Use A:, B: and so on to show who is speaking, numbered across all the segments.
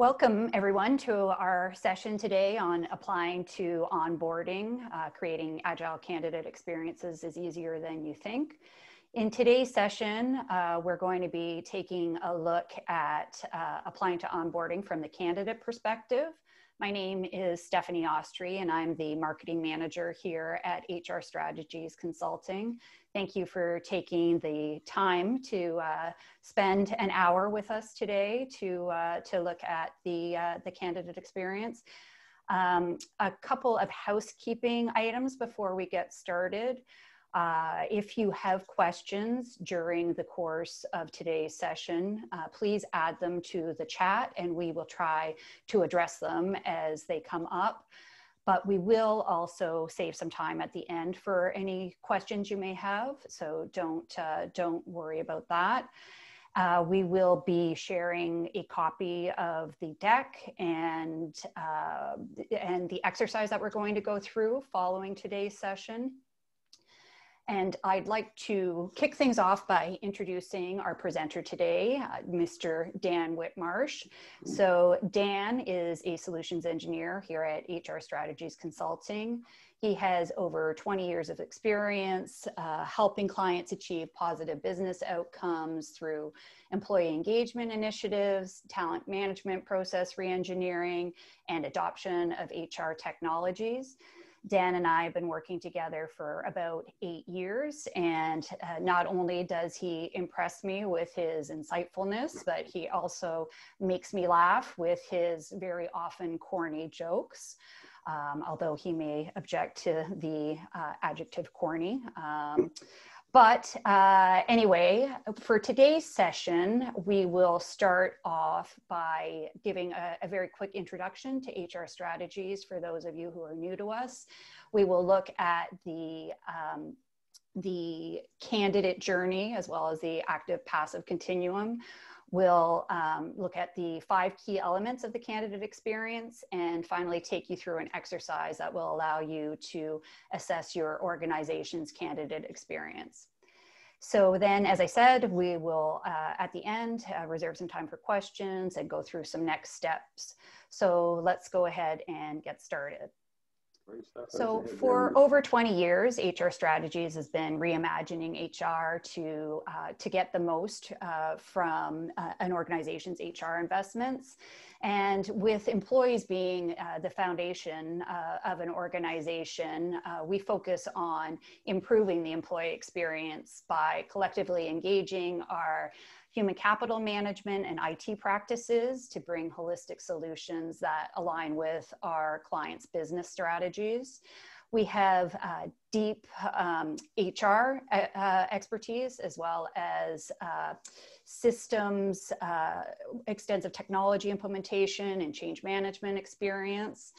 A: Welcome everyone to our session today on applying to onboarding, creating agile candidate experiences is easier than you think. In today's session, we're going to be taking a look at applying to onboarding from the candidate perspective. My name is Stephanie Austri and I'm the marketing manager here at HR Strategies Consulting. Thank you for taking the time to spend an hour with us today to look at the candidate experience. A couple of housekeeping items before we get started. If you have questions during the course of today's session, please add them to the chat and we will try to address them as they come up. But we will also save some time at the end for any questions you may have, so don't worry about that. We will be sharing a copy of the deck and the exercise that we're going to go through following today's session. And I'd like to kick things off by introducing our presenter today, Mr. Dan Whitmarsh. So Dan is a solutions engineer here at HR Strategies Consulting. He has over 20 years of experience helping clients achieve positive business outcomes through employee engagement initiatives, talent management process reengineering, and adoption of HR technologies. Dan and I have been working together for about 8 years, and not only does he impress me with his insightfulness, but he also makes me laugh with his very often corny jokes, although he may object to the adjective corny. But anyway, for today's session, we will start off by giving a very quick introduction to HR Strategies for those of you who are new to us. We will look at the candidate journey as well as the active-passive continuum. We'll look at the 5 key elements of the candidate experience and finally take you through an exercise that will allow you to assess your organization's candidate experience. So then, as I said, we will, at the end, reserve some time for questions and go through some next steps. So let's go ahead and get started. So for over 20 years, HR Strategies has been reimagining HR to get the most from an organization's HR investments. And with employees being the foundation of an organization, we focus on improving the employee experience by collectively engaging our human capital management and IT practices to bring holistic solutions that align with our clients' business strategies. We have deep HR expertise as well as systems, extensive technology implementation and change management experience.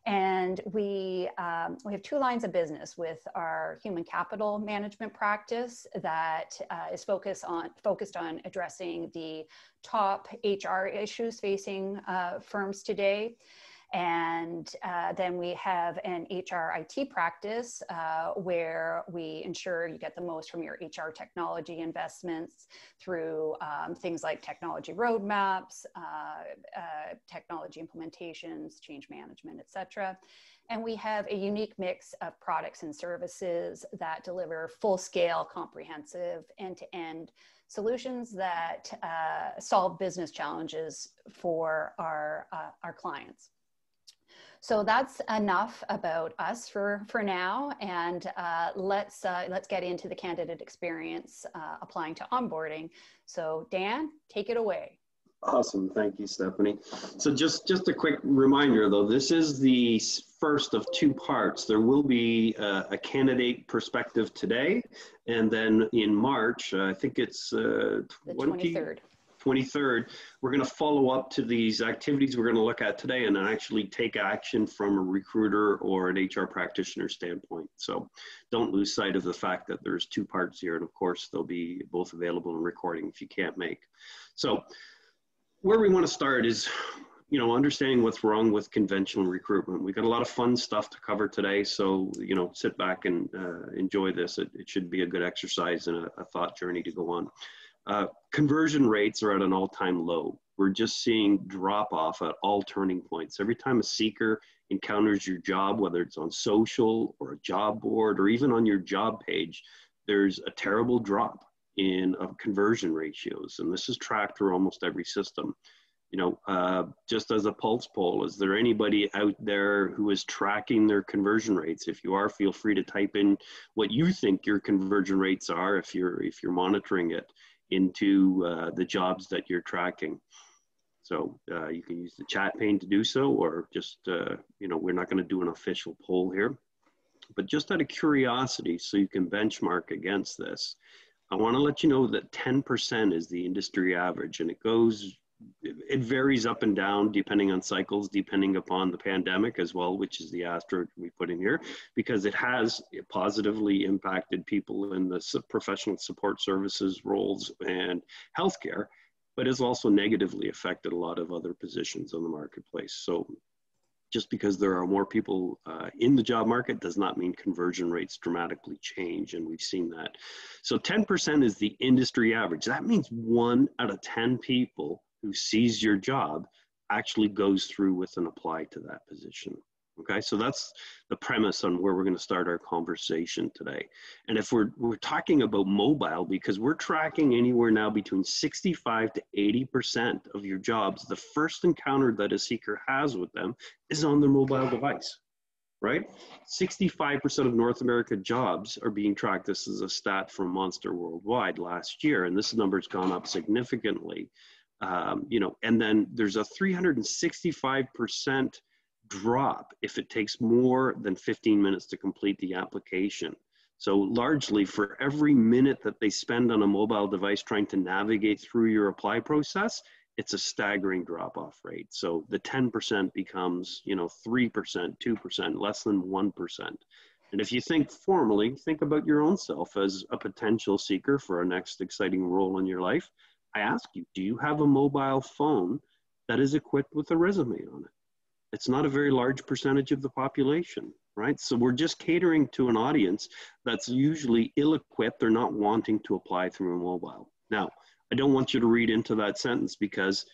A: And we have 2 lines of business with our human capital management practice that is focused on addressing the top HR issues facing firms today. And then we have an HR IT practice where we ensure you get the most from your HR technology investments through things like technology roadmaps, technology implementations, change management, etc. And we have a unique mix of products and services that deliver full-scale, comprehensive, end-to-end solutions that solve business challenges for our clients. So that's enough about us for now, and let's get into the candidate experience applying to onboarding. So Dan, take it away.
B: Awesome, thank you, Stephanie. So just a quick reminder, though, this is the first of 2 parts. There will be a candidate perspective today, and then in March, I think it's the 23rd, we're going to follow up to these activities we're going to look at today and then actually take action from a recruiter or an HR practitioner standpoint. So don't lose sight of the fact that there's 2 parts here, and of course they'll be both available in recording if you can't make. So where we want to start is, understanding what's wrong with conventional recruitment. We've got a lot of fun stuff to cover today, so sit back and enjoy this. It should be a good exercise and a thought journey to go on. Conversion rates are at an all-time low. We're just seeing drop off at all turning points. Every time a seeker encounters your job, whether it's on social or a job board or even on your job page, there's a terrible drop in conversion ratios. And this is tracked through almost every system. Just as a pulse poll, is there anybody out there who is tracking their conversion rates? If you are, feel free to type in what you think your conversion rates are if you're monitoring it into the jobs that you're tracking. So you can use the chat pane to do so, or just, we're not going to do an official poll here, but just out of curiosity, so you can benchmark against this, I want to let you know that 10% is the industry average, and it varies up and down depending on cycles, depending upon the pandemic as well, which is the asterisk we put in here, because it has positively impacted people in the professional support services roles and healthcare, but has also negatively affected a lot of other positions on the marketplace. So just because there are more people in the job market does not mean conversion rates dramatically change, and we've seen that. So 10% is the industry average. That means 1 out of 10 people who sees your job actually goes through with an apply to that position. Okay, so that's the premise on where we're going to start our conversation today. And if we're talking about mobile, because we're tracking anywhere now between 65 to 80% of your jobs, the first encounter that a seeker has with them is on their mobile device, right? 65% of North America jobs are being tracked. This is a stat from Monster Worldwide last year, and this number's gone up significantly. And then there's a 365% drop if it takes more than 15 minutes to complete the application. So largely, for every minute that they spend on a mobile device trying to navigate through your apply process, it's a staggering drop-off rate. So the 10% becomes, 3%, 2%, less than 1%. And if you think formally, think about your own self as a potential seeker for a next exciting role in your life. I ask you, do you have a mobile phone that is equipped with a resume on it? It's not a very large percentage of the population, right? So we're just catering to an audience that's usually ill-equipped or not wanting to apply through a mobile. Now, I don't want you to read into that sentence, because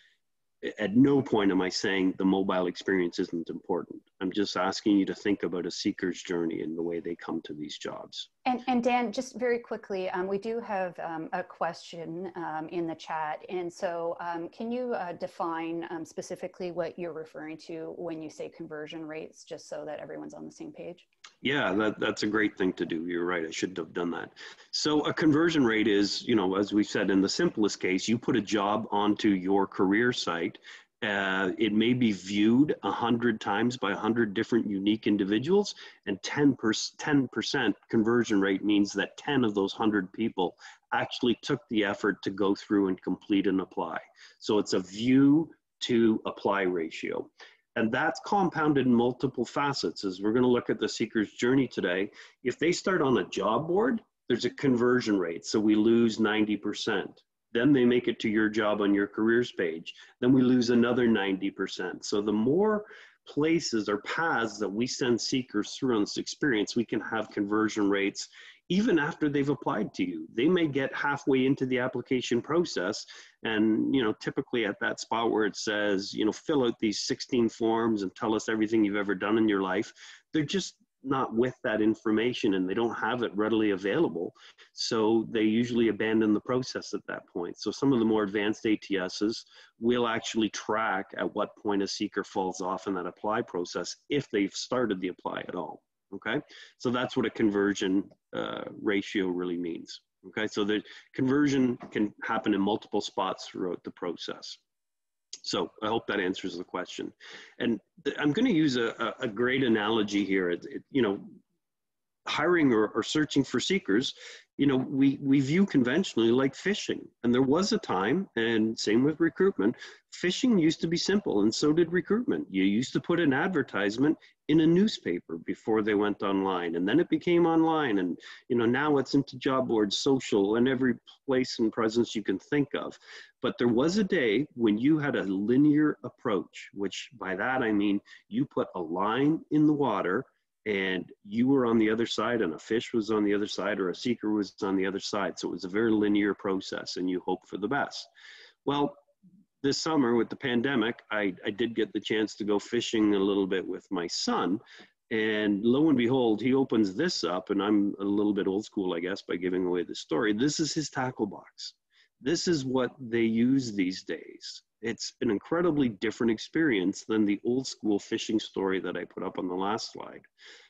B: at no point am I saying the mobile experience isn't important. I'm just asking you to think about a seeker's journey and the way they come to these jobs.
A: And Dan, just very quickly, we do have a question in the chat. And so can you define specifically what you're referring to when you say conversion rates, just so that everyone's on the same page?
B: Yeah, that's a great thing to do. You're right. I should have done that. So a conversion rate is, as we said, in the simplest case, you put a job onto your career site. It may be viewed 100 times by 100 different unique individuals, and 10% conversion rate means that 10 of those 100 people actually took the effort to go through and complete and apply. So it's a view to apply ratio. And that's compounded in multiple facets. As we're going to look at the seeker's journey today, if they start on a job board, there's a conversion rate. So we lose 90%. Then they make it to your job on your careers page. Then we lose another 90%. So the more places or paths that we send seekers through on this experience, we can have conversion rates even after they've applied to you. They may get halfway into the application process, and typically at that spot where it says, fill out these 16 forms and tell us everything you've ever done in your life, they're just not with that information and they don't have it readily available. So they usually abandon the process at that point. So some of the more advanced ATSs will actually track at what point a seeker falls off in that apply process if they've started the apply at all. Okay, so that's what a conversion ratio really means. Okay, so the conversion can happen in multiple spots throughout the process. So I hope that answers the question. And I'm going to use a great analogy here. Hiring or searching for seekers, we view conventionally like fishing. And there was a time, and same with recruitment, fishing used to be simple, and so did recruitment. You used to put an advertisement in a newspaper before they went online, and then it became online, and now it's into job boards, social, and every place and presence you can think of. But there was a day when you had a linear approach, which by that I mean you put a line in the water and you were on the other side and a fish was on the other side or a seeker was on the other side. So it was a very linear process and you hope for the best. Well, this summer with the pandemic, I did get the chance to go fishing a little bit with my son. And lo and behold, he opens this up, and I'm a little bit old school, I guess, by giving away the story. This is his tackle box. This is what they use these days. It's an incredibly different experience than the old school fishing story that I put up on the last slide.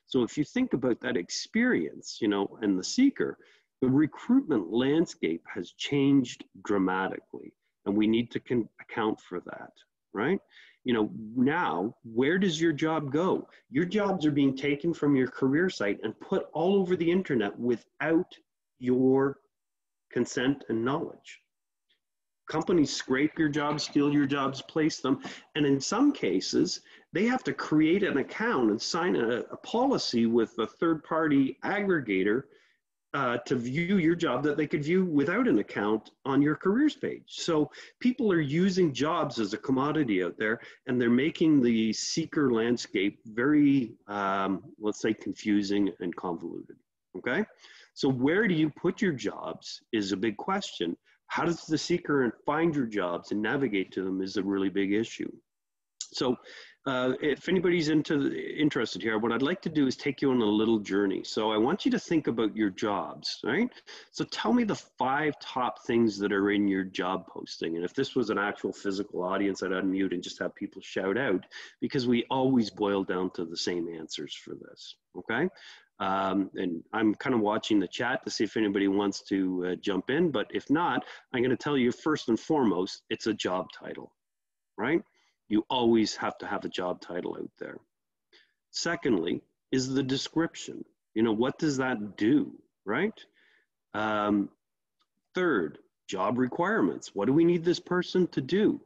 B: So if you think about that experience, you know, and the seeker, the recruitment landscape has changed dramatically, and we need to account for that, right? You know, now, where does your job go? Your jobs are being taken from your career site and put all over the internet without your consent and knowledge. Companies scrape your jobs, steal your jobs, place them, and in some cases, they have to create an account and sign a policy with a third-party aggregator to view your job that they could view without an account on your careers page. So people are using jobs as a commodity out there, and they're making the seeker landscape very, let's say, confusing and convoluted, okay? So where do you put your jobs is a big question. How does the seeker find your jobs and navigate to them is a really big issue. So if anybody's interested here, what I'd like to do is take you on a little journey. So I want you to think about your jobs, right? So tell me the 5 top things that are in your job posting. And if this was an actual physical audience, I'd unmute and just have people shout out, because we always boil down to the same answers for this, okay? And I'm kind of watching the chat to see if anybody wants to jump in, but if not, I'm going to tell you first and foremost, it's a job title, right? You always have to have a job title out there. Secondly, is the description. You know, what does that do, right? Third, job requirements. What do we need this person to do?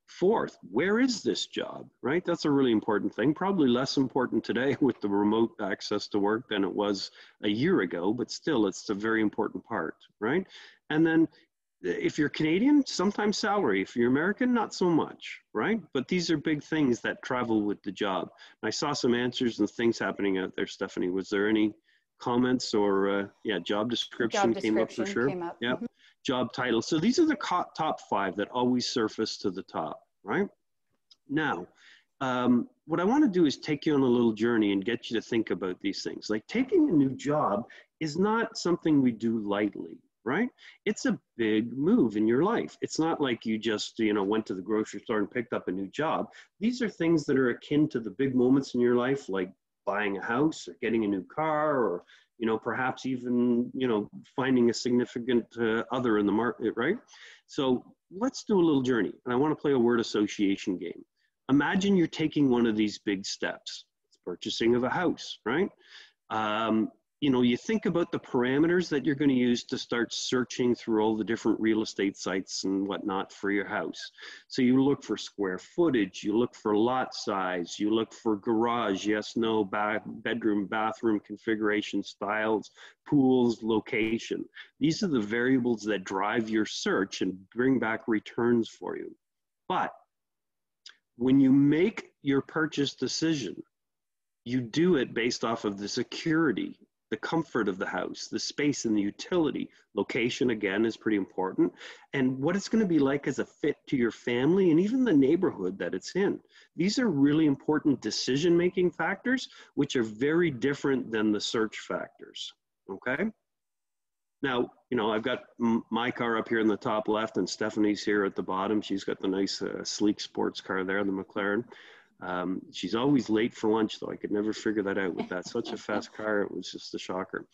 B: Fourth, where is this job, right? That's a really important thing. Probably less important today with the remote access to work than it was a year ago, but still it's a very important part, right? And then if you're Canadian, sometimes salary. If you're American, not so much, right? But these are big things that travel with the job. I saw some answers and things happening out there, Stephanie. Was there any comments or, yeah, job description came up for sure.
A: Came up.
B: Yeah, job title. So these are the top 5 that always surface to the top, right? Now, what I want to do is take you on a little journey and get you to think about these things. Like taking a new job is not something we do lightly, right? It's a big move in your life. It's not like you just, you know, went to the grocery store and picked up a new job. These are things that are akin to the big moments in your life, like buying a house or getting a new car, or, you know, perhaps even, you know, finding a significant other in the market, right? So let's do a little journey. And I want to play a word association game. Imagine you're taking one of these big steps. It's purchasing of a house, right? You know, you think about the parameters that you're going to use to start searching through all the different real estate sites and whatnot for your house. So you look for square footage, you look for lot size, you look for garage, yes, no, bedroom, bathroom configuration, styles, pools, location. These are the variables that drive your search and bring back returns for you. But when you make your purchase decision, you do it based off of the security, the comfort of the house, the space and the utility. Location, again, is pretty important. And what it's going to be like as a fit to your family and even the neighborhood that it's in. These are really important decision-making factors, which are very different than the search factors, okay? Now, you know, I've got my car up here in the top left and Stephanie's here at the bottom. She's got the nice sleek sports car there, the McLaren. She's always late for lunch, though. I could never figure that out with that. Such a fast car, it was just a shocker.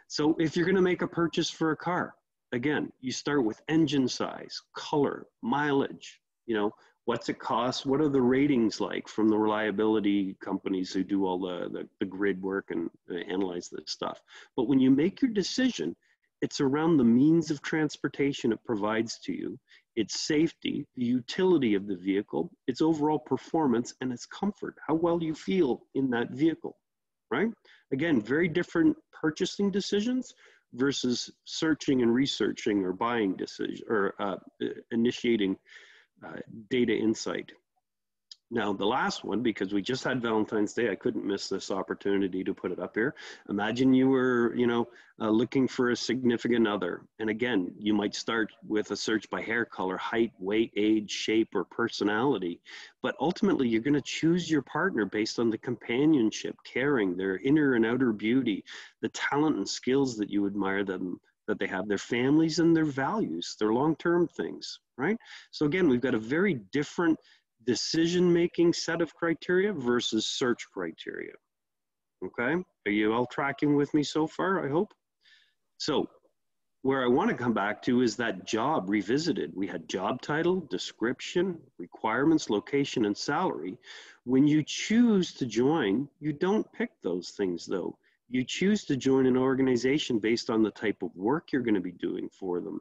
B: So if you're going to make a purchase for a car, again, you start with engine size, color, mileage, you know, what's it cost? What are the ratings like from the reliability companies who do all the grid work and analyze this stuff? But when you make your decision, it's around the means of transportation it provides to you, its safety, the utility of the vehicle, its overall performance, and its comfort, how well you feel in that vehicle, right? Again, very different purchasing decisions versus searching and researching or buying decision or initiating data insight. Now, the last one, because we just had Valentine's Day, I couldn't miss this opportunity to put it up here. Imagine you were, looking for a significant other. And again, you might start with a search by hair color, height, weight, age, shape, or personality. But ultimately, you're going to choose your partner based on the companionship, caring, their inner and outer beauty, the talent and skills that you admire them, that they have, their families and their values, their long-term things, right? So again, we've got a very different decision-making set of criteria versus search criteria. Okay, are you all tracking with me so far, I hope? So where I want to come back to is that job revisited. We had job title, description, requirements, location, and salary. When you choose to join, you don't pick those things though. You choose to join an organization based on the type of work you're going to be doing for them,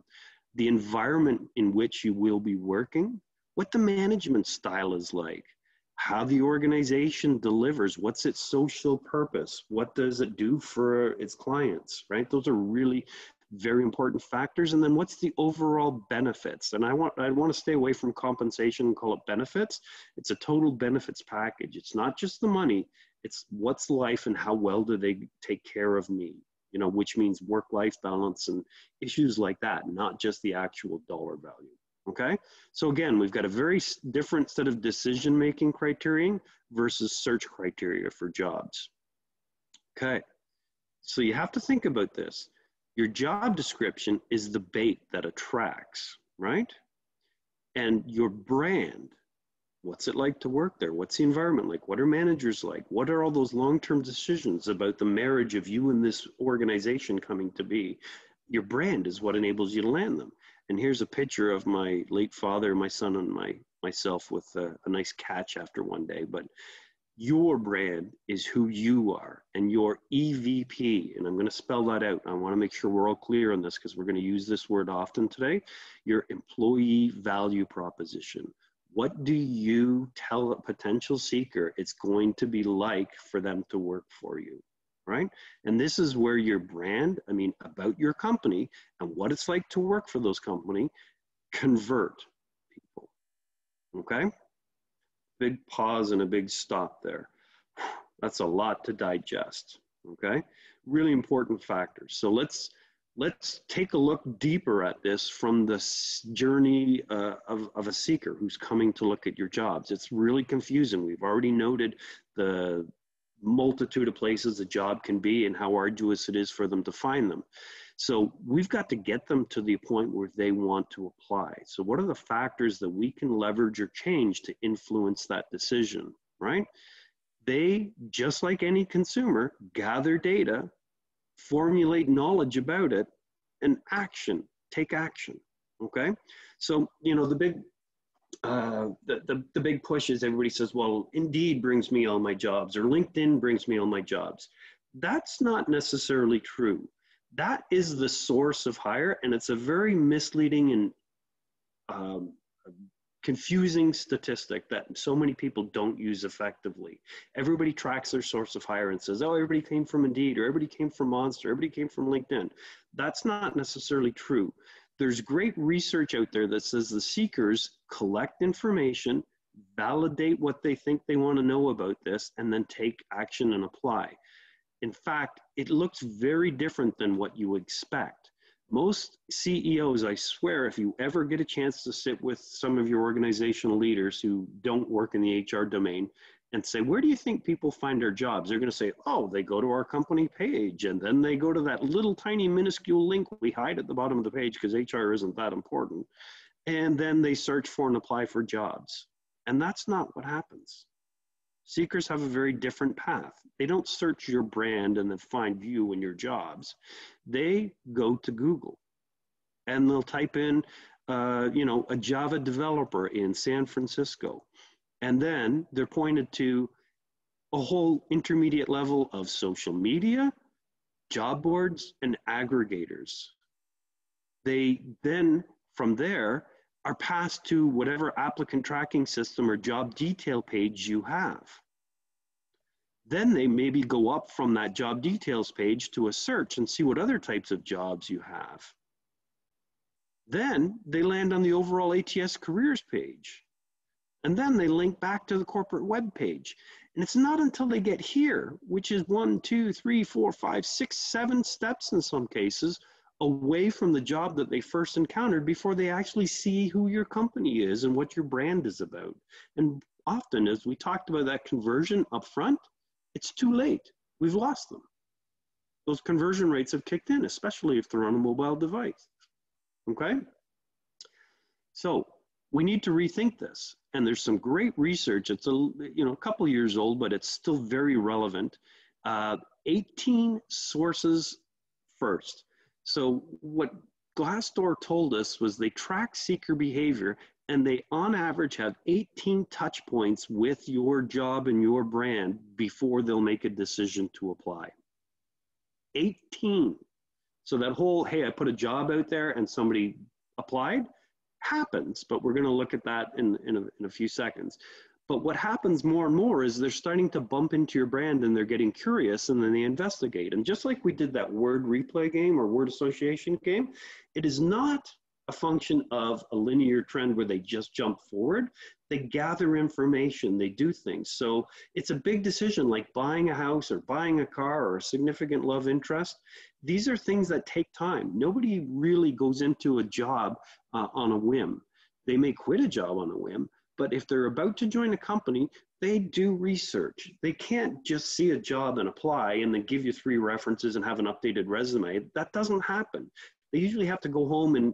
B: the environment in which you will be working, what the management style is like, how the organization delivers, what's its social purpose, what does it do for its clients, right? Those are really very important factors. And then what's the overall benefits? And I want to stay away from compensation and call it benefits. It's a total benefits package. It's not just the money, it's what's life and how well do they take care of me, which means work-life balance and issues like that, not just the actual dollar value. Okay, so again, we've got a very different set of decision-making criterion versus search criteria for jobs. Okay, so you have to think about this. Your job description is the bait that attracts, right? And your brand, what's it like to work there? What's the environment like? What are managers like? What are all those long-term decisions about the marriage of you and this organization coming to be? Your brand is what enables you to land them. And here's a picture of my late father, my son, and myself with a nice catch after one day. But your brand is who you are, and your EVP, and I'm going to spell that out. I want to make sure we're all clear on this because we're going to use this word often today. Your employee value proposition. What do you tell a potential seeker it's going to be like for them to work for you? Right? And this is where your brand, about your company and what it's like to work for those company, convert people. Okay? Big pause and a big stop there. That's a lot to digest. Okay? Really important factors. So let's take a look deeper at this from the journey of a seeker who's coming to look at your jobs. It's really confusing. We've already noted the multitude of places a job can be and how arduous it is for them to find them. So we've got to get them to the point where they want to apply. So what are the factors that we can leverage or change to influence that decision, right? They, just like any consumer, gather data, formulate knowledge about it, and take action, okay? So, the big the big push is everybody says, well, Indeed brings me all my jobs, or LinkedIn brings me all my jobs. That's not necessarily true. That is the source of hire, and it's a very misleading and confusing statistic that so many people don't use effectively. Everybody tracks their source of hire and says, oh, everybody came from Indeed, or everybody came from Monster, everybody came from LinkedIn. That's not necessarily true. There's great research out there that says the seekers collect information, validate what they think they want to know about this, and then take action and apply. In fact, it looks very different than what you expect. Most CEOs, I swear, if you ever get a chance to sit with some of your organizational leaders who don't work in the HR domain and say, where do you think people find their jobs? They're going to say, oh, they go to our company page, and then they go to that little tiny minuscule link we hide at the bottom of the page because HR isn't that important. And then they search for and apply for jobs. And that's not what happens. Seekers have a very different path. They don't search your brand and then find you and your jobs. They go to Google and they'll type in, a Java developer in San Francisco. And then they're pointed to a whole intermediate level of social media, job boards, and aggregators. They then, from there, are passed to whatever applicant tracking system or job detail page you have. Then they maybe go up from that job details page to a search and see what other types of jobs you have. Then they land on the overall ATS careers page. And then they link back to the corporate web page. And it's not until they get here, which is 1, 2, 3, 4, 5, 6, 7 steps in some cases, away from the job that they first encountered before they actually see who your company is and what your brand is about. And often, as we talked about that conversion up front, it's too late. We've lost them. Those conversion rates have kicked in, especially if they're on a mobile device. Okay? So we need to rethink this. And there's some great research. It's a couple years old, but it's still very relevant. 18 sources first. So what Glassdoor told us was they track seeker behavior, and they on average have 18 touch points with your job and your brand before they'll make a decision to apply. 18. So that whole, hey, I put a job out there and somebody applied, happens, but we're going to look at that in a few seconds. But what happens more and more is they're starting to bump into your brand and they're getting curious, and then they investigate. And just like we did that word replay game or word association game, it is not a function of a linear trend where they just jump forward. They gather information, they do things. So it's a big decision like buying a house or buying a car or a significant love interest. These are things that take time. Nobody really goes into a job on a whim. They may quit a job on a whim, but if they're about to join a company, they do research. They can't just see a job and apply and then give you 3 references and have an updated resume. That doesn't happen. They usually have to go home and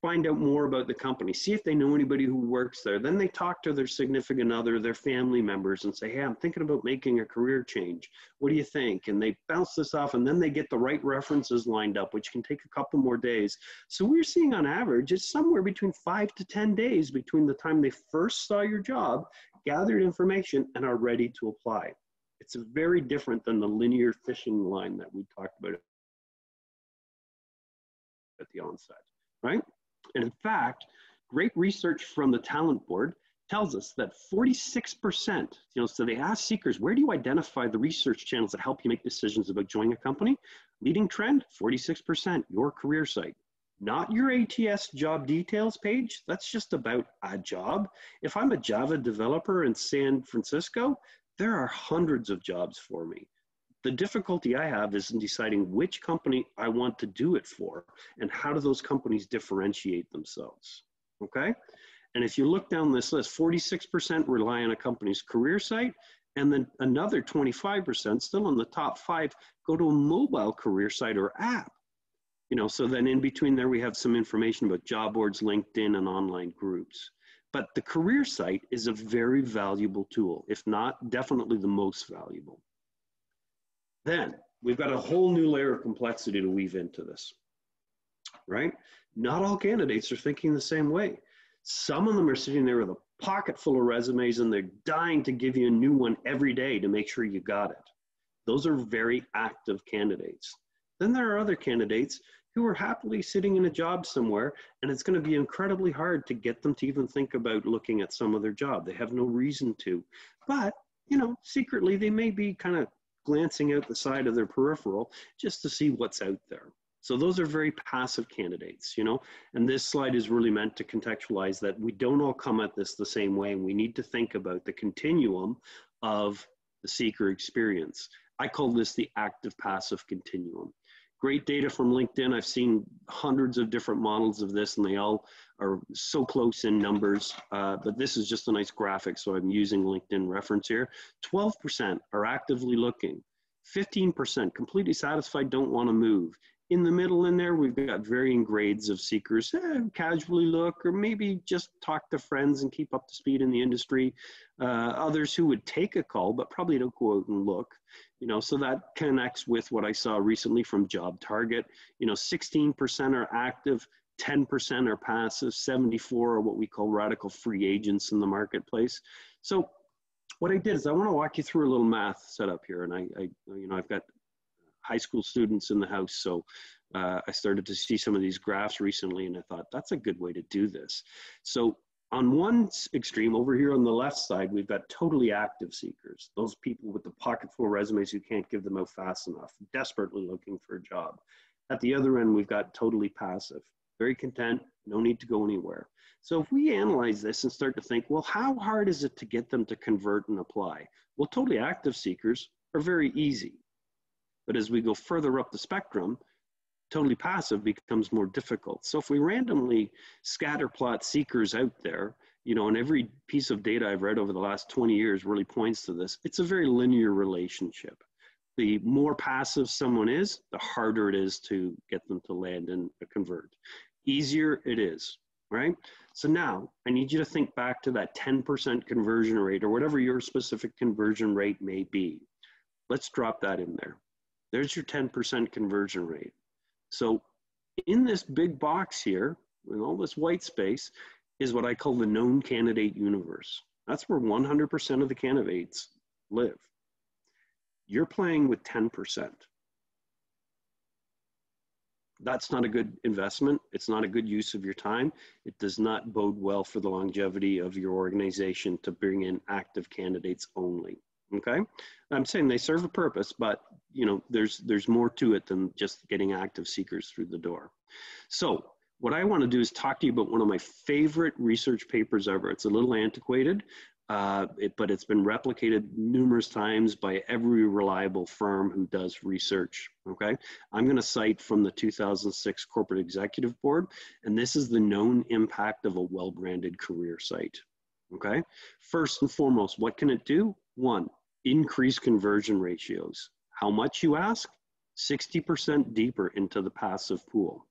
B: find out more about the company, see if they know anybody who works there. Then they talk to their significant other, their family members, and say, hey, I'm thinking about making a career change. What do you think? And they bounce this off, and then they get the right references lined up, which can take a couple more days. So we're seeing on average, it's somewhere between 5 to 10 days between the time they first saw your job, gathered information, and are ready to apply. It's very different than the linear fishing line that we talked about at the onset, right? And in fact, great research from the Talent Board tells us that 46%, so they ask seekers, where do you identify the research channels that help you make decisions about joining a company? Leading trend, 46%, your career site. Not your ATS job details page, that's just about a job. If I'm a Java developer in San Francisco, there are hundreds of jobs for me. The difficulty I have is in deciding which company I want to do it for and how do those companies differentiate themselves, okay? And if you look down this list, 46% rely on a company's career site, and then another 25%, still in the top 5, go to a mobile career site or app. So then in between there, we have some information about job boards, LinkedIn, and online groups. But the career site is a very valuable tool, if not definitely the most valuable. Then we've got a whole new layer of complexity to weave into this, right? Not all candidates are thinking the same way. Some of them are sitting there with a pocket full of resumes and they're dying to give you a new one every day to make sure you got it. Those are very active candidates. Then there are other candidates who are happily sitting in a job somewhere, and it's going to be incredibly hard to get them to even think about looking at some other job. They have no reason to. But, secretly they may be kind of glancing out the side of their peripheral just to see what's out there. So those are very passive candidates, and this slide is really meant to contextualize that we don't all come at this the same way, and we need to think about the continuum of the seeker experience. I call this the active-passive continuum. Great data from LinkedIn. I've seen hundreds of different models of this, and they all are so close in numbers, but this is just a nice graphic, so I'm using LinkedIn reference here. 12% are actively looking. 15% completely satisfied, don't want to move. In the middle in there, we've got varying grades of seekers, casually look, or maybe just talk to friends and keep up to speed in the industry. Others who would take a call, but probably don't go out and look. So that connects with what I saw recently from Job Target. 16% are active, 10% are passive, 74 are what we call radical free agents in the marketplace. So what I did is I want to walk you through a little math setup here, and I've got high school students in the house, so I started to see some of these graphs recently, and I thought that's a good way to do this. So on one extreme, over here on the left side, we've got totally active seekers, those people with the pocket full of resumes who can't give them out fast enough, desperately looking for a job. At the other end, we've got totally passive. very content, no need to go anywhere. So if we analyze this and start to think, well, how hard is it to get them to convert and apply? Well, totally active seekers are very easy. But as we go further up the spectrum, totally passive becomes more difficult. So if we randomly scatter plot seekers out there, and every piece of data I've read over the last 20 years really points to this, it's a very linear relationship. The more passive someone is, the harder it is to get them to land and convert. Easier it is, right? So now I need you to think back to that 10% conversion rate or whatever your specific conversion rate may be. Let's drop that in there. There's your 10% conversion rate. So in this big box here, in all this white space, is what I call the known candidate universe. That's where 100% of the candidates live. You're playing with 10%. That's not a good investment. It's not a good use of your time. It does not bode well for the longevity of your organization to bring in active candidates only. Okay, I'm saying they serve a purpose, but there's more to it than just getting active seekers through the door. So what I want to do is talk to you about one of my favorite research papers ever. It's a little antiquated, but it's been replicated numerous times by every reliable firm who does research. Okay, I'm going to cite from the 2006 Corporate Executive Board, and this is the known impact of a well-branded career site. Okay, first and foremost, what can it do? One, increase conversion ratios. How much, you ask? 60% deeper into the passive pool.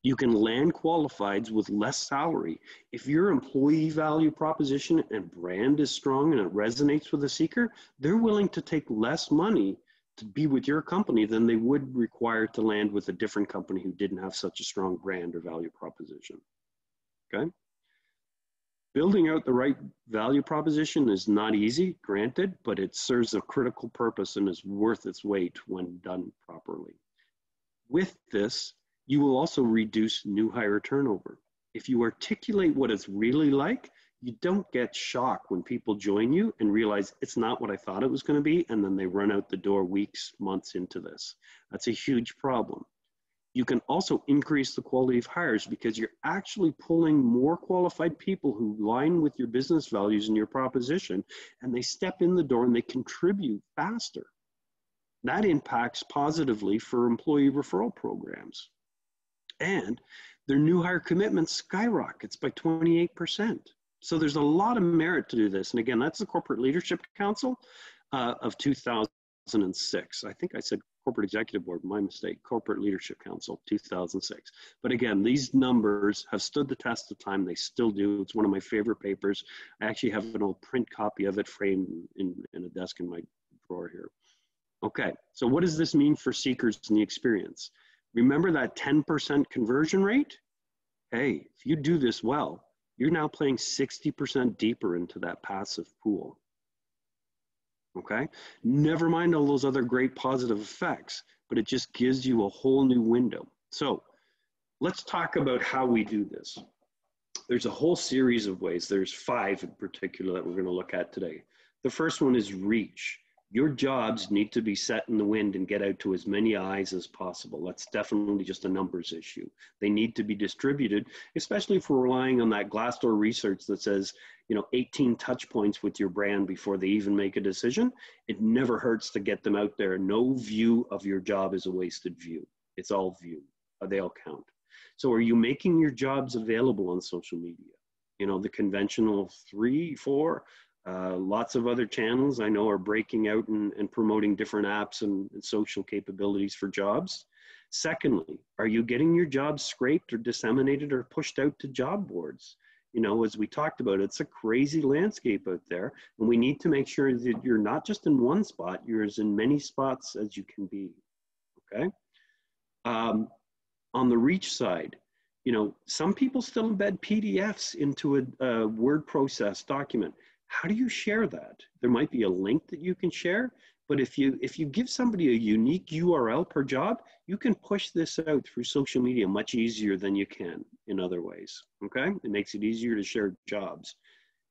B: You can land qualifieds with less salary. If your employee value proposition and brand is strong and it resonates with a seeker, they're willing to take less money to be with your company than they would require to land with a different company who didn't have such a strong brand or value proposition. Okay? Building out the right value proposition is not easy, granted, but it serves a critical purpose and is worth its weight when done properly. With this, you will also reduce new hire turnover. If you articulate what it's really like, you don't get shocked when people join you and realize it's not what I thought it was going to be, and then they run out the door weeks, months into this. That's a huge problem. You can also increase the quality of hires because you're actually pulling more qualified people who align with your business values and your proposition, and they step in the door and they contribute faster. That impacts positively for employee referral programs. And their new hire commitment skyrockets by 28%. So there's a lot of merit to do this. And again, that's the Corporate Leadership Council of 2006. I think I said Corporate Executive Board, my mistake, Corporate Leadership Council, 2006. But again, these numbers have stood the test of time. They still do. It's one of my favorite papers. I actually have an old print copy of it framed in a desk in my drawer here. Okay, so what does this mean for seekers and the experience? Remember that 10% conversion rate? Hey, if you do this well, you're now playing 60% deeper into that passive pool. Okay, never mind all those other great positive effects, but it just gives you a whole new window. So let's talk about how we do this. There's a whole series of ways. There's 5 in particular that we're going to look at today. The first one is reach. Your jobs need to be set in the wind and get out to as many eyes as possible. That's definitely just a numbers issue. They need to be distributed, especially if we're relying on that Glassdoor research that says, 18 touch points with your brand before they even make a decision. It never hurts to get them out there. No view of your job is a wasted view. It's all view. They all count. So are you making your jobs available on social media? The conventional 3, 4, lots of other channels I know are breaking out and promoting different apps and social capabilities for jobs. Secondly, are you getting your jobs scraped or disseminated or pushed out to job boards? As we talked about, it's a crazy landscape out there, and we need to make sure that you're not just in one spot, you're as in many spots as you can be, okay? On the reach side, some people still embed PDFs into a word process document. How do you share that? There might be a link that you can share, but if you give somebody a unique URL per job, you can push this out through social media much easier than you can in other ways, okay? It makes it easier to share jobs.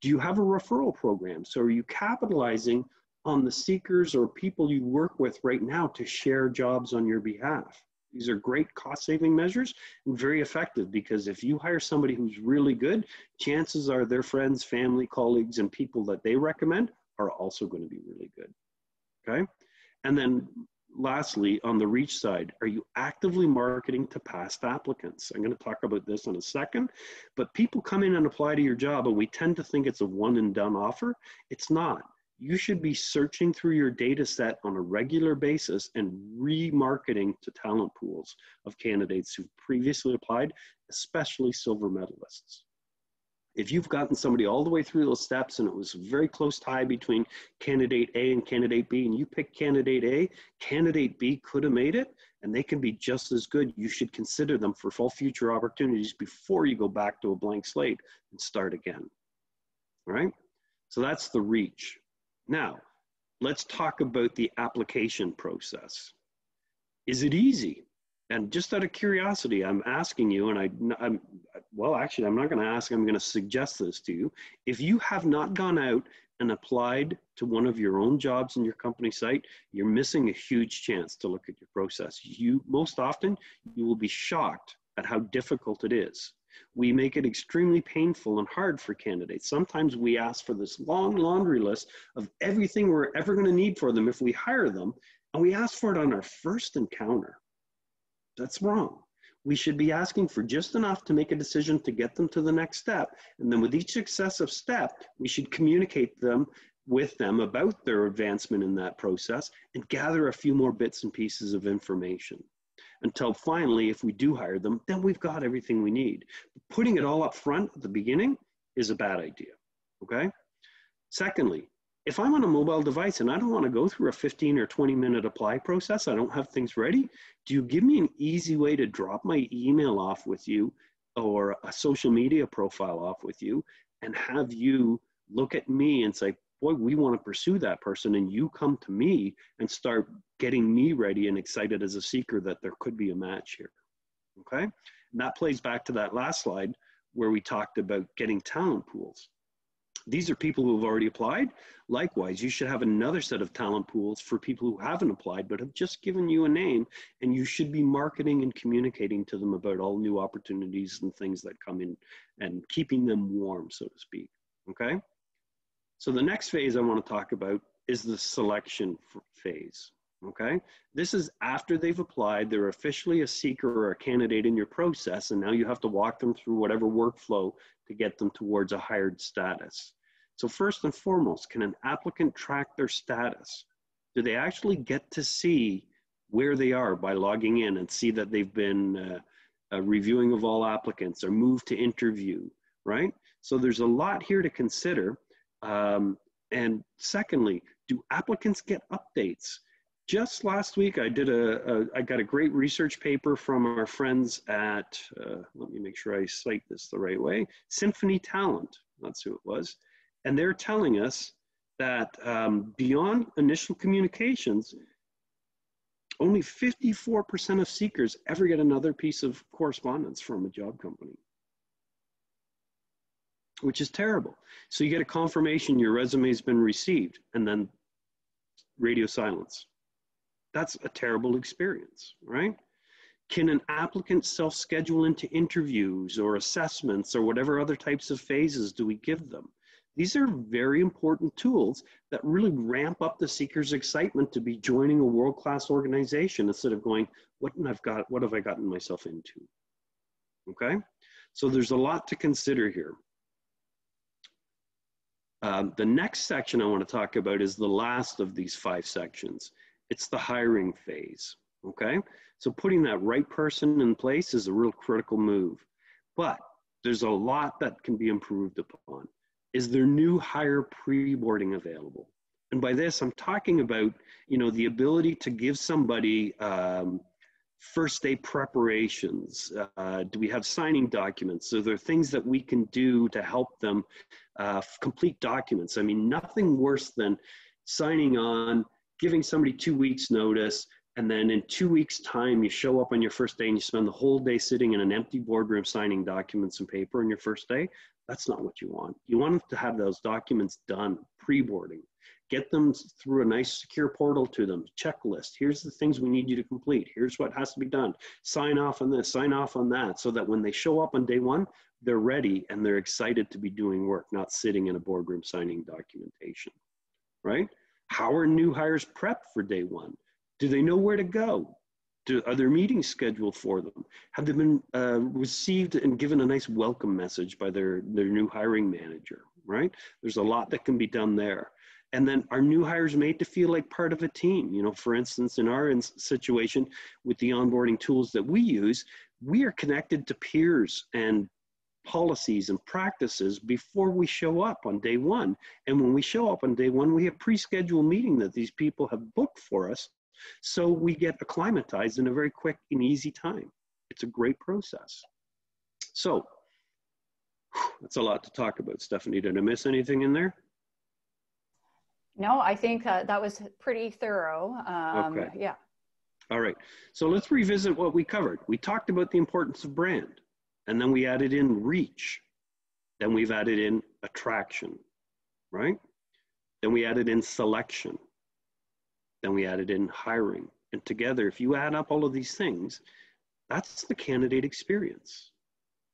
B: Do you have a referral program? So are you capitalizing on the seekers or people you work with right now to share jobs on your behalf? These are great cost-saving measures and very effective, because if you hire somebody who's really good, chances are their friends, family, colleagues, and people that they recommend are also going to be really good, okay? And then lastly, on the reach side, are you actively marketing to past applicants? I'm going to talk about this in a second, but people come in and apply to your job, and we tend to think it's a one and done offer. It's not. You should be searching through your data set on a regular basis and remarketing to talent pools of candidates who've previously applied, especially silver medalists. If you've gotten somebody all the way through those steps and it was a very close tie between candidate A and candidate B, and you pick candidate A, candidate B could have made it, and they can be just as good. You should consider them for all future opportunities before you go back to a blank slate and start again. All right? So that's the reach. Now, let's talk about the application process. Is it easy? And just out of curiosity, I'm asking you, and well, actually, I'm not going to ask, I'm going to suggest this to you. If you have not gone out and applied to one of your own jobs in your company site, you're missing a huge chance to look at your process. Most often, you will be shocked at how difficult it is. We make it extremely painful and hard for candidates. Sometimes we ask for this long laundry list of everything we're ever going to need for them if we hire them, and we ask for it on our first encounter. That's wrong. We should be asking for just enough to make a decision to get them to the next step. And then with each successive step, we should communicate with them about their advancement in that process and gather a few more bits and pieces of information. Until finally, if we do hire them, then we've got everything we need. Putting it all up front at the beginning is a bad idea, okay? Secondly, if I'm on a mobile device and I don't want to go through a 15 or 20-minute apply process, I don't have things ready, do you give me an easy way to drop my email off with you or a social media profile off with you and have you look at me and say, boy, we want to pursue that person, and you come to me and start getting me ready and excited as a seeker that there could be a match here, okay? And that plays back to that last slide where we talked about getting talent pools. These are people who have already applied. Likewise, you should have another set of talent pools for people who haven't applied but have just given you a name, and you should be marketing and communicating to them about all new opportunities and things that come in and keeping them warm, so to speak, okay? So the next phase I want to talk about is the selection phase, okay? This is after they've applied, they're officially a seeker or a candidate in your process, and now you have to walk them through whatever workflow to get them towards a hired status. So first and foremost, can an applicant track their status? Do they actually get to see where they are by logging in and see that they've been reviewing of all applicants or moved to interview, right? So there's a lot here to consider. And secondly, do applicants get updates? Just last week, I got a great research paper from our friends at, let me make sure I cite this the right way, Symphony Talent, that's who it was. And they're telling us that beyond initial communications, only 54% of seekers ever get another piece of correspondence from a job company, which is terrible. So you get a confirmation your resume's been received, and then radio silence. That's a terrible experience, right? Can an applicant self-schedule into interviews or assessments or whatever other types of phases do we give them? These are very important tools that really ramp up the seeker's excitement to be joining a world-class organization instead of going, what have I gotten myself into? Okay, so there's a lot to consider here. The next section I want to talk about is the last of these 5 sections. It's the hiring phase, okay? So putting that right person in place is a real critical move, but there's a lot that can be improved upon. Is there new hire pre-boarding available? And by this, I'm talking about, you know, the ability to give somebody first day preparations. Do we have signing documents? So there are things that we can do to help them complete documents. I mean, nothing worse than signing on, giving somebody 2 weeks notice, And then in 2 weeks' time, you show up on your first day and you spend the whole day sitting in an empty boardroom signing documents and paper on your first day. That's not what you want. You want to have those documents done, pre-boarding. Get them through a nice secure portal to them, checklist. Here's the things we need you to complete. Here's what has to be done. Sign off on this, sign off on that, so that when they show up on day one, they're ready and they're excited to be doing work, not sitting in a boardroom signing documentation, right? How are new hires prepped for day one? Do they know where to go? Are there meetings scheduled for them? Have they been received and given a nice welcome message by their new hiring manager, right? There's a lot that can be done there. And then are new hires made to feel like part of a team? You know, for instance, in our situation with the onboarding tools that we use, we are connected to peers and policies and practices before we show up on day one. And when we show up on day one, we have pre-scheduled meeting that these people have booked for us. So we get acclimatized in a very quick and easy time. It's a great process. So that's a lot to talk about. Stephanie, did I miss anything in there?
A: No, I think that was pretty thorough.
B: Okay.
A: Yeah.
B: All right. So let's revisit what we covered. We talked about the importance of brand, and then we added in reach. Then we've added in attraction, right? Then we added in selection. Then we added in hiring. And together, if you add up all of these things, that's the candidate experience,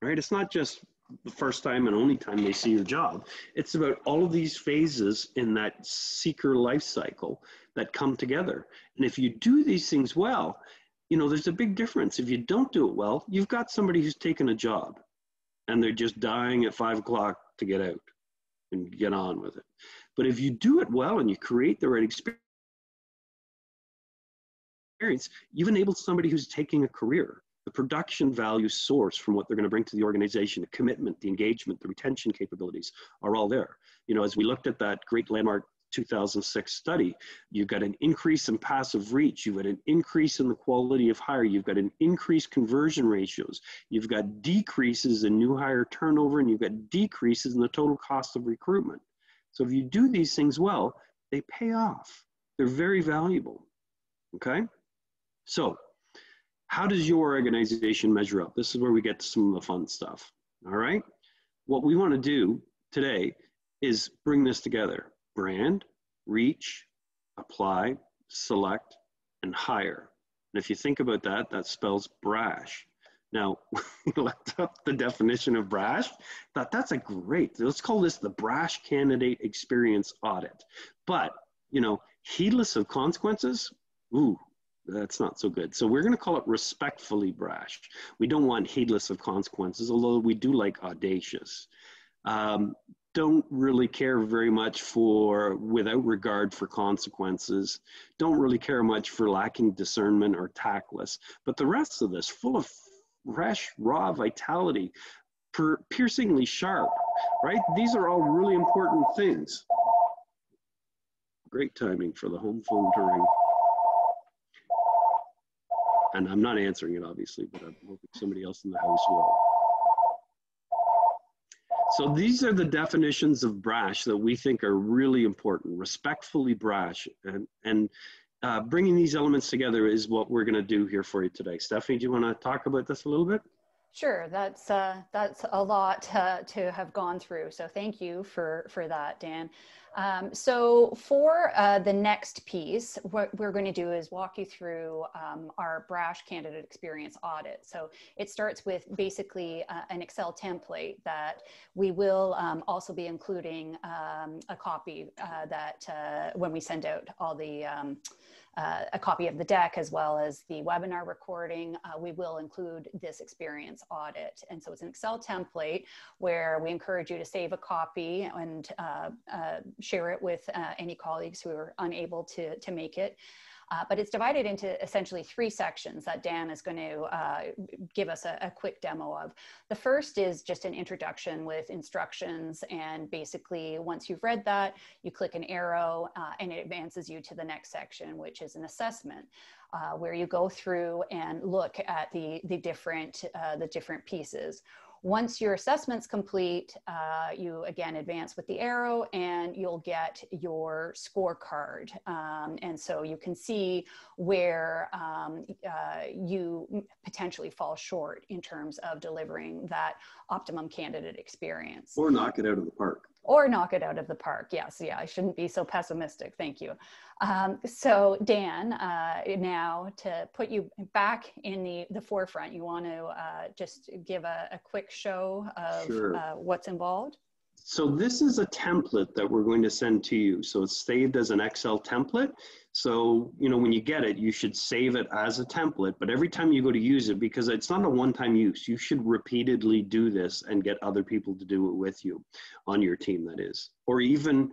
B: right? It's not just the first time and only time they see your job. It's about all of these phases in that seeker life cycle that come together. And if you do these things well, you know, there's a big difference. If you don't do it well, you've got somebody who's taken a job and they're just dying at 5 o'clock to get out and get on with it. But if you do it well and you create the right experience, you've enabled somebody who's taking a career. The production value source from what they're going to bring to the organization, the commitment, the engagement, the retention capabilities are all there. You know, as we looked at that great landmark 2006 study, you've got an increase in passive reach, you've got an increase in the quality of hire, you've got an increased conversion ratios, you've got decreases in new hire turnover, and you've got decreases in the total cost of recruitment. So if you do these things well, they pay off. They're very valuable, okay? So how does your organization measure up? This is where we get to some of the fun stuff, all right? What we want to do today is bring this together. Brand, reach, apply, select, and hire. And if you think about that, that spells Brash. Now, we looked up the definition of Brash, thought that's a great, let's call this the Brash Candidate Experience Audit. But, you know, heedless of consequences, ooh, that's not so good. So we're going to call it respectfully brash. We don't want heedless of consequences, although we do like audacious. Don't really care very much for without regard for consequences. Don't really care much for lacking discernment or tactless. But the rest of this, full of fresh, raw vitality, piercingly sharp, right? These are all really important things. Great timing for the home phone to ring. And I'm not answering it, obviously, but I'm hoping somebody else in the house will. So these are the definitions of brash that we think are really important. Respectfully brash. And bringing these elements together is what we're going to do here for you today. Stephanie, do you want to talk about this a little bit?
A: Sure, that's a lot to have gone through. So thank you for that, Dan. So for the next piece, what we're going to do is walk you through our Brash Candidate Experience Audit. So it starts with basically an Excel template that we will also be including a copy that when we send out all the a copy of the deck as well as the webinar recording, we will include this experience audit. And so it's an Excel template where we encourage you to save a copy and share it with any colleagues who are unable to make it. But it's divided into essentially 3 sections that Dan is going to give us a quick demo of. The first is just an introduction with instructions, and basically once you've read that, you click an arrow and it advances you to the next section, which is an assessment, where you go through and look at the different pieces. Once your assessment's complete, you again advance with the arrow and you'll get your scorecard. And so you can see where you potentially fall short in terms of delivering that optimum candidate experience.
B: Or knock it out of the park.
A: Or knock it out of the park. Yes, yeah, I shouldn't be so pessimistic. Thank you. So Dan, now to put you back in the forefront, you want to just give a quick show of
B: Sure.
A: What's involved?
B: So this is a template that we're going to send to you. So it's saved as an Excel template. So, you know, when you get it, you should save it as a template, but every time you go to use it, because it's not a one-time use, you should repeatedly do this and get other people to do it with you on your team, that is. Or even,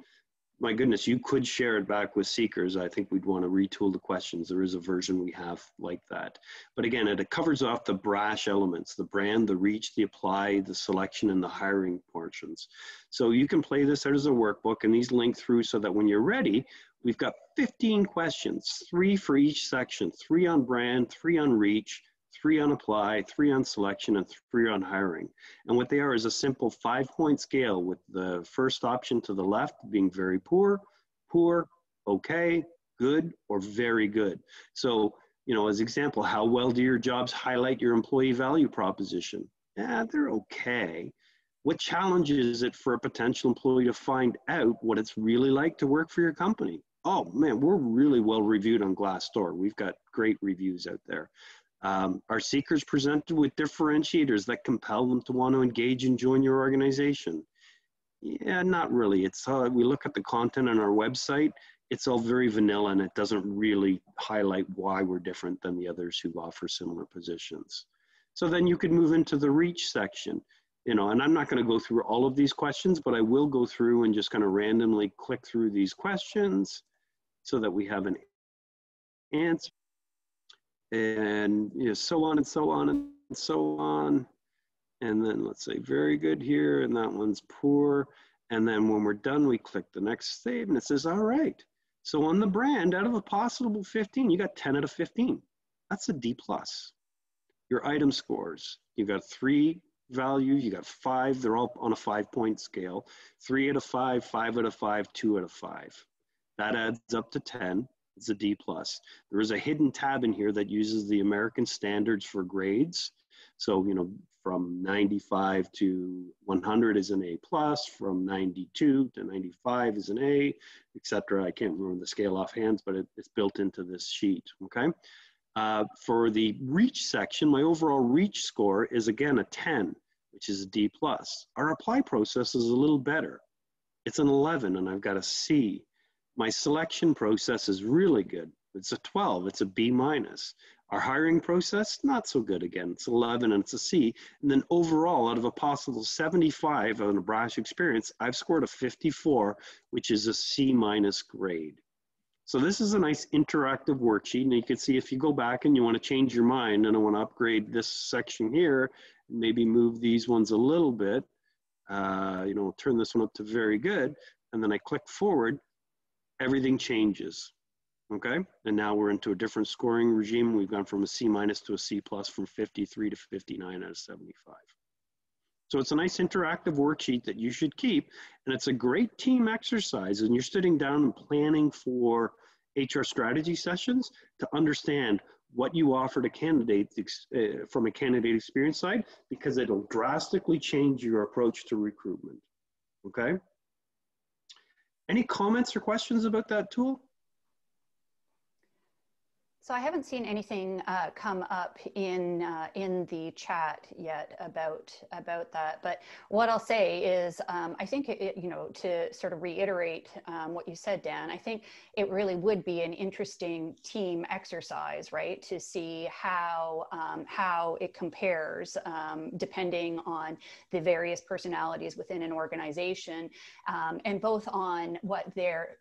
B: my goodness, you could share it back with seekers. I think we'd want to retool the questions. There is a version we have like that. But again, it covers off the Brash elements, the brand, the reach, the apply, the selection, and the hiring portions. So you can play this out as a workbook, and these link through so that when you're ready, we've got 15 questions, 3 for each section, 3 on brand, 3 on reach, 3 on apply, 3 on selection, and 3 on hiring. And what they are is a simple 5-point scale with the first option to the left being very poor, poor, okay, good, or very good. So, you know, as example, how well do your jobs highlight your employee value proposition? Yeah, they're okay. What challenge is it for a potential employee to find out what it's really like to work for your company? Oh man, we're really well reviewed on Glassdoor. We've got great reviews out there. Are seekers presented with differentiators that compel them to want to engage and join your organization? Yeah, not really. It's we look at the content on our website, it's all very vanilla and it doesn't really highlight why we're different than the others who offer similar positions. So then you could move into the reach section, you know, and I'm not going to go through all of these questions, but I will go through and just kind of randomly click through these questions so that we have an answer. And you know, so on and so on and so on. And then let's say very good here, and that one's poor. And then when we're done, we click the next save, and it says, all right. So on the brand, out of a possible 15, you got 10 out of 15. That's a D+. Your item scores, you got 3 values, you got 5. They're all on a 5-point scale. 3 out of 5, 5 out of 5, 2 out of 5. That adds up to 10. It's a D+. There is a hidden tab in here that uses the American standards for grades. So, you know, from 95 to 100 is an A+, from 92 to 95 is an A, etc. I can't remember the scale offhand, but it's built into this sheet, okay? For the reach section, my overall reach score is again a 10, which is a D+. Our apply process is a little better. It's an 11 and I've got a C. My selection process is really good. It's a 12, it's a B-. Our hiring process, not so good again. It's 11 and it's a C. And then overall, out of a possible 75 on a Brash experience, I've scored a 54, which is a C- grade. So this is a nice interactive worksheet. And you can see if you go back and you want to change your mind and I want to upgrade this section here, maybe move these ones a little bit, you know, turn this one up to very good. And then I click forward, everything changes. Okay, and now we're into a different scoring regime. We've gone from a C- to a C+, from 53 to 59 out of 75. So it's a nice interactive worksheet that you should keep, and it's a great team exercise. And you're sitting down and planning for HR strategy sessions to understand what you offer to candidates from a candidate experience side, because it'll drastically change your approach to recruitment. Okay. Any comments or questions about that tool?
A: So I haven't seen anything come up in the chat yet about that. But what I'll say is, I think you know, to sort of reiterate what you said, Dan, I think it really would be an interesting team exercise, right, to see how it compares depending on the various personalities within an organization, and both on what their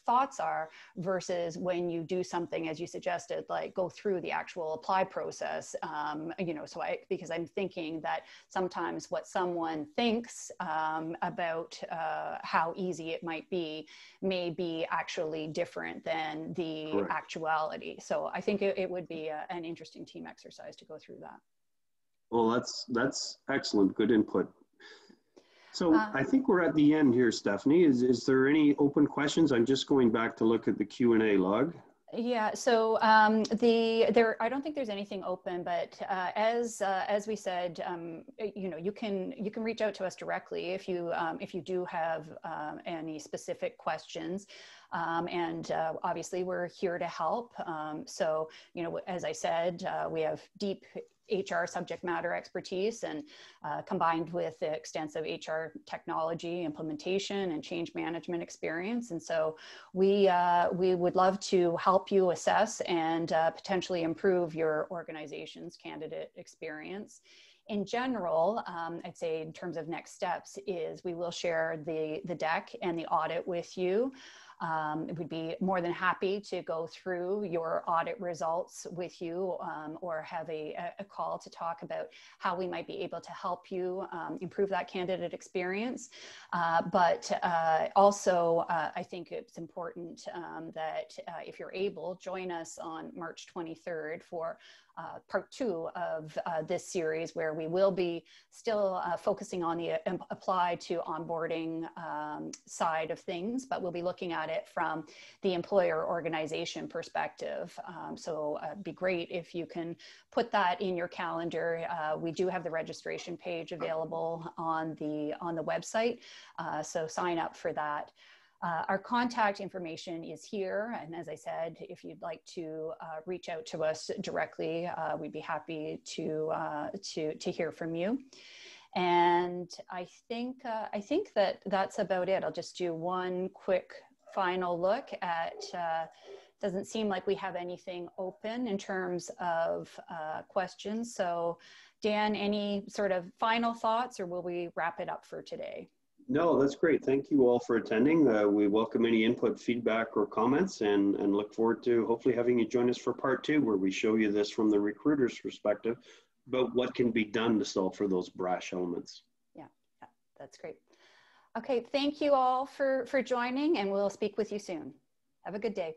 A: thoughts are versus when you do something, as you suggested, like go through the actual apply process, you know, because I'm thinking that sometimes what someone thinks about how easy it might be may be actually different than the
B: Correct.
A: Actuality. So I think it would be an interesting team exercise to go through that.
B: Well, that's excellent. Good input. So I think we're at the end here, Stephanie. Is there any open questions? I'm just going back to look at the Q&A log.
A: Yeah, so I don't think there's anything open, but as we said, you know, you can reach out to us directly if you do have any specific questions, and obviously we're here to help. So, you know, as I said, we have deep HR subject matter expertise, and combined with the extensive HR technology implementation and change management experience. And so we would love to help you assess and potentially improve your organization's candidate experience. In general, I'd say in terms of next steps is we will share the deck and the audit with you. We'd be more than happy to go through your audit results with you, or have a call to talk about how we might be able to help you improve that candidate experience. But also, I think it's important that if you're able, join us on March 23rd for part 2 of this series, where we will be still focusing on the apply to onboarding side of things, but we'll be looking at it from the employer organization perspective. So it'd be great if you can put that in your calendar. We do have the registration page available on the website, so sign up for that. Our contact information is here, and as I said, if you'd like to reach out to us directly, we'd be happy to hear from you. And I think that that's about it. I'll just do one quick final look at. Doesn't seem like we have anything open in terms of questions. So, Dan, any sort of final thoughts, or will we wrap it up for today?
B: No, that's great. Thank you all for attending. We welcome any input, feedback, or comments, and look forward to hopefully having you join us for part 2, where we show you this from the recruiter's perspective about what can be done to solve for those Brash elements.
A: Yeah, that's great. Okay, thank you all for joining, and we'll speak with you soon. Have a good day.